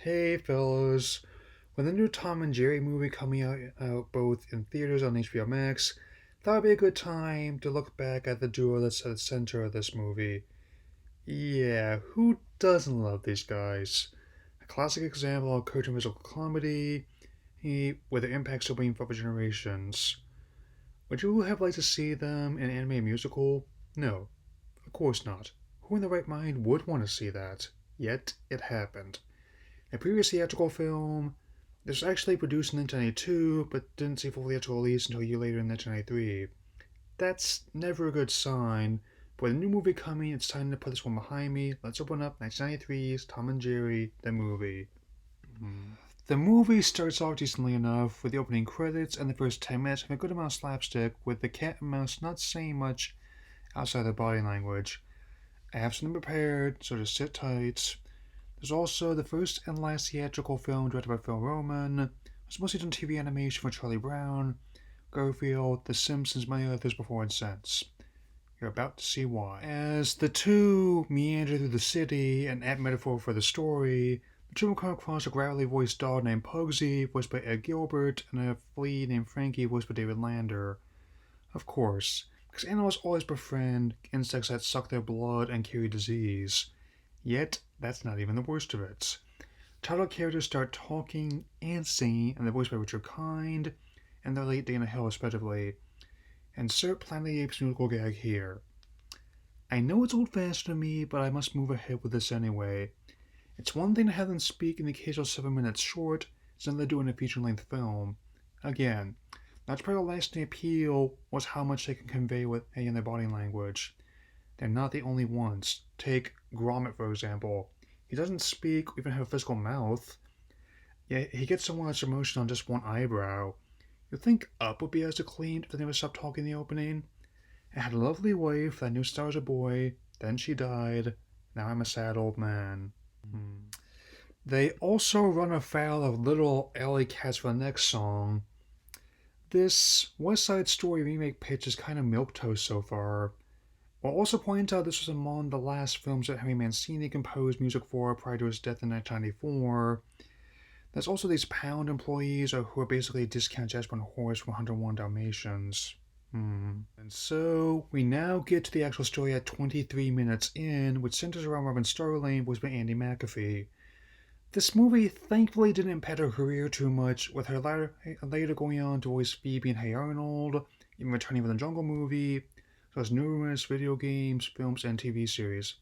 Hey fellas, with the new Tom and Jerry movie coming out both in theaters on HBO Max, thought it'd be a good time to look back at the duo that's at the center of this movie. Yeah, who doesn't love these guys? A classic example of cartoon physical comedy, with their impact still being felt for generations. Would you have liked to see them in an anime musical? No, of course not. Who in their right mind would want to see that? Yet, it happened. A previous theatrical film, this was actually produced in 1992, but didn't see full theatrical release until a year later in 1993. That's never a good sign, but with a new movie coming, it's time to put this one behind me. Let's open up 1993's Tom and Jerry, the movie. The movie starts off decently enough with the opening credits and the first 10 minutes have a good amount of slapstick, with the cat and mouse not saying much outside their body language. I have something prepared, so just sit tight. There's also the first and last theatrical film directed by Phil Roman. It was mostly done TV animation for Charlie Brown, Garfield, The Simpsons, many others before and since. You're about to see why. As the two meander through the city, an apt metaphor for the story, the two will come across a gravelly voiced dog named Pugsy, voiced by Ed Gilbert, and a flea named Frankie, voiced by David Lander. Of course, because animals always befriend insects that suck their blood and carry disease. Yet, that's not even the worst of it. Title characters start talking and singing, and they're voiced by Richard Kind and the late Dana Hill, respectively. Insert Planet of the Apes musical gag here. I know it's old fashioned to me, but I must move ahead with this anyway. It's one thing to have them speak in the occasional 7 minutes short, it's another to do in a feature length film. Again, that's part of the lasting appeal was how much they can convey with in their body language. They're not the only ones. Take Gromit, for example. He doesn't speak or even have a physical mouth, yet he gets so much emotion on just one eyebrow. You'd think Up would be as acclaimed if they never stopped talking in the opening. I had a lovely wife that knew Star was a boy, then she died, now I'm a sad old man. They also run afoul of little alley cats for the next song. This West Side Story remake pitch is kind of milquetoast so far. I'll also point out this was among the last films that Henry Mancini composed music for prior to his death in 1994. There's also these Pound employees who are basically discount Jasper and Horace from 101 Dalmatians. And so we now get to the actual story at 23 minutes in, which centers around Robin Starling, voiced by Andy McAfee. This movie thankfully didn't impact her career too much, with her later going on to voice Phoebe in Hey Arnold, even returning for the Jungle movie, as well as numerous video games, films, and TV series.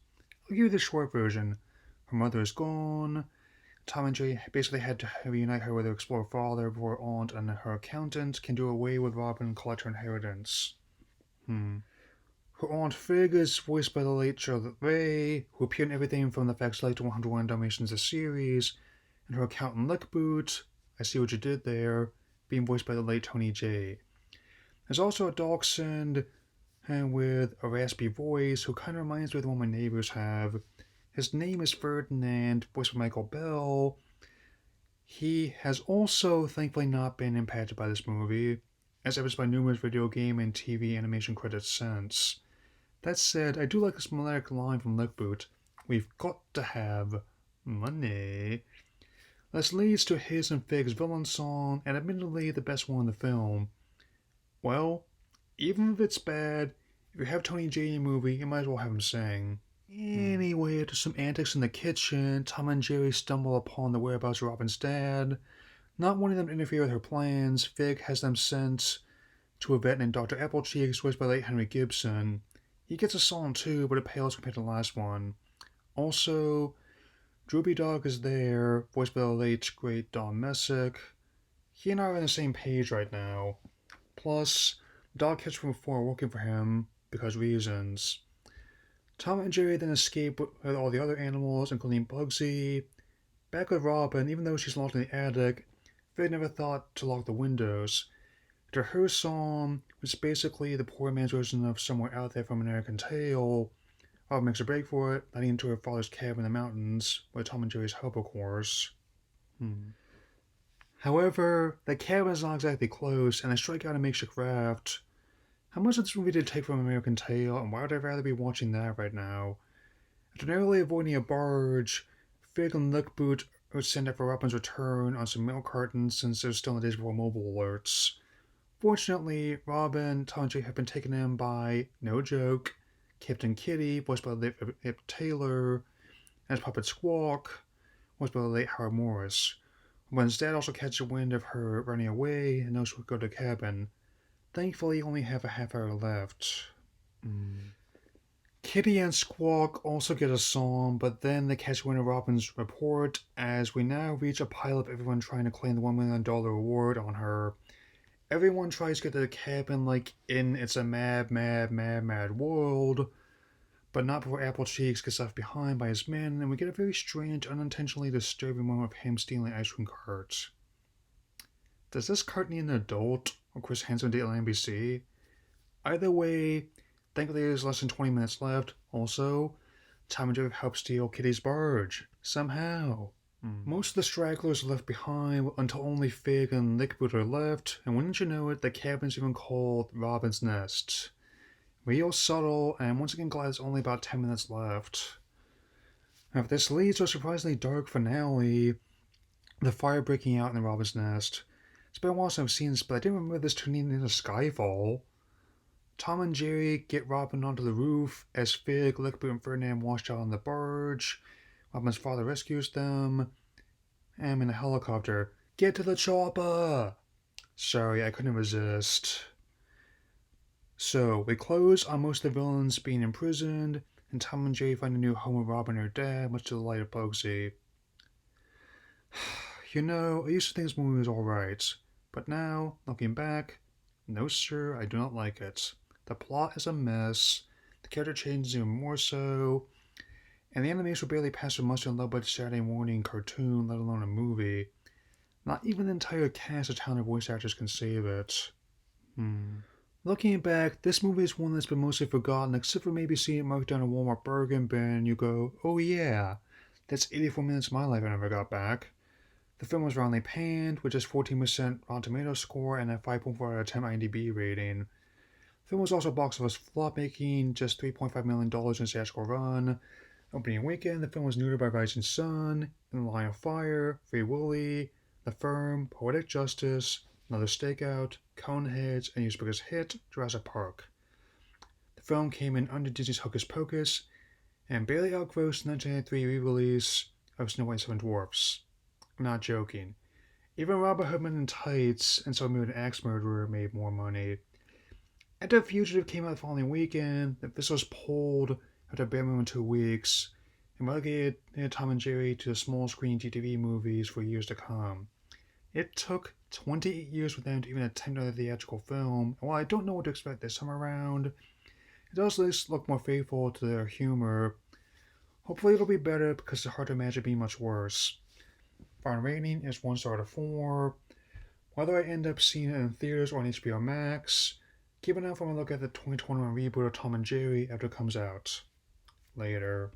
I'll give you the short version. Her mother is gone. Tom and Jerry basically had to reunite her with her explorer father before aunt and her accountant can do away with Robin and collect her inheritance. Her aunt Fig is voiced by the late Charlotte Ray, who appeared in everything from the Facts Like to 101 Dalmatians the series, and her accountant Lickboot, I see what you did there, being voiced by the late Tony J. There's also a dachshund with a raspy voice who kind of reminds me of the one my neighbors have. His name is Ferdinand, voiced by Michael Bell. He has also thankfully not been impacted by this movie, as evidenced by numerous video game and TV animation credits since. That said, I do like this melodic line from Lickboot. We've got to have money. This leads to his and Fig's villain song, and admittedly the best one in the film. Well, even if it's bad, if you have Tony J in a movie, you might as well have him sing. Anyway, after some antics in the kitchen, Tom and Jerry stumble upon the whereabouts of Robin's dad. Not wanting them to interfere with her plans, Fig has them sent to a vet named Dr. Applecheeks, voiced by late Henry Gibson. He gets a song too, but it pales compared to the last one. Also, Droopy Dog is there, voiced by the late great Don Messick. He and I are on the same page right now. Plus, Dog catch from before working for him because reasons. Tom and Jerry then escape with all the other animals, including Bugsy. Back with Robin, even though she's locked in the attic, Fig never thought to lock the windows. After her song, which is basically the poor man's version of Somewhere Out There from American Tail, Robin makes a break for it, heading into her father's cabin in the mountains, with Tom and Jerry's help, of course. However, the cabin is not exactly close, and they strike out a makeshift raft. How much of this movie did it take from American Tail, and why would I rather be watching that right now? After narrowly avoiding a barge, Fig and Lickboot would send out for Robin's return on some milk cartons since it was still in the days before mobile alerts. Fortunately, Robin, Tom, and Jerry have been taken in by, no joke, Captain Kitty, voiced by Ip Taylor, and his puppet Squawk, voiced by the late Howard Morris. Robin's dad also catches wind of her running away and knows she'll go to the cabin. Thankfully, only have a half hour left. Kitty and Squawk also get a song, but then they catch wind of Robin's report as we now reach a pile of everyone trying to claim the $1 million reward on her. Everyone tries to get to the cabin like in It's a Mad, Mad, Mad, Mad World, but not before Apple Cheeks gets left behind by his men, and we get a very strange, unintentionally disturbing moment of him stealing ice cream cart. Does this cart need an adult, or Chris Hansen did on NBC? Either way, thankfully there's less than 20 minutes left. Also, Tom and Jerry help steal Kitty's barge. Somehow. Most of the stragglers are left behind until only Fig and Lickboot are left, and wouldn't you know it, the cabin's even called Robin's Nest. Real subtle, and once again glad there's only about 10 minutes left. Now, if this leads to a surprisingly dark finale, the fire breaking out in the Robin's Nest. It's been a while since I've seen this, but I didn't remember this turning into Skyfall. Tom and Jerry get Robin onto the roof as Fig, Lickboot, and Ferdinand wash out on the barge. Robin's father rescues them. I'm in a helicopter. Get to the chopper! Sorry, I couldn't resist. So, we close on most of the villains being imprisoned, and Tom and Jerry find a new home with Robin and her dad, much to the delight of Bugsy. You know, I used to think this movie was alright, but now, looking back, no sir, I do not like it. The plot is a mess, the character changes even more so, and the animation will barely pass for muster in low-budget Saturday morning cartoon, let alone a movie. Not even the entire cast of talented voice actors can save it. Looking back, this movie is one that's been mostly forgotten, except for maybe seeing it marked down a Walmart bargain bin, and you go, oh yeah, that's 84 minutes of my life I never got back. The film was roundly panned, with just 14% Rotten Tomatoes score and a 5.4 out of 10 IMDb rating. The film was also a box office flop, making just $3.5 million in its theatrical run. Opening weekend, the film was neutered by Rising Sun, In the Line of Fire, Free Willy, The Firm, Poetic Justice, Another Stakeout, Coneheads, and used biggest hit, Jurassic Park. The film came in under Disney's Hocus Pocus, and barely outgrossed the 1993 re-release of Snow White and Seven Dwarfs. I'm not joking. Even Robert Hood Men in Tights and So Moved an Axe Murderer made more money. After Fugitive came out the following weekend, this was pulled after bare minimum 2 weeks, and relegated Tom and Jerry to the small screen GTV movies for years to come. It took 28 years for them to even attempt another theatrical film, and while I don't know what to expect this time around, it does at least look more faithful to their humor. Hopefully it'll be better, because it's hard to imagine it being much worse. Final rating is 1 star out of 4. Whether I end up seeing it in theaters or on HBO Max, keep an eye out when I look at the 2021 reboot of Tom and Jerry after it comes out. Later.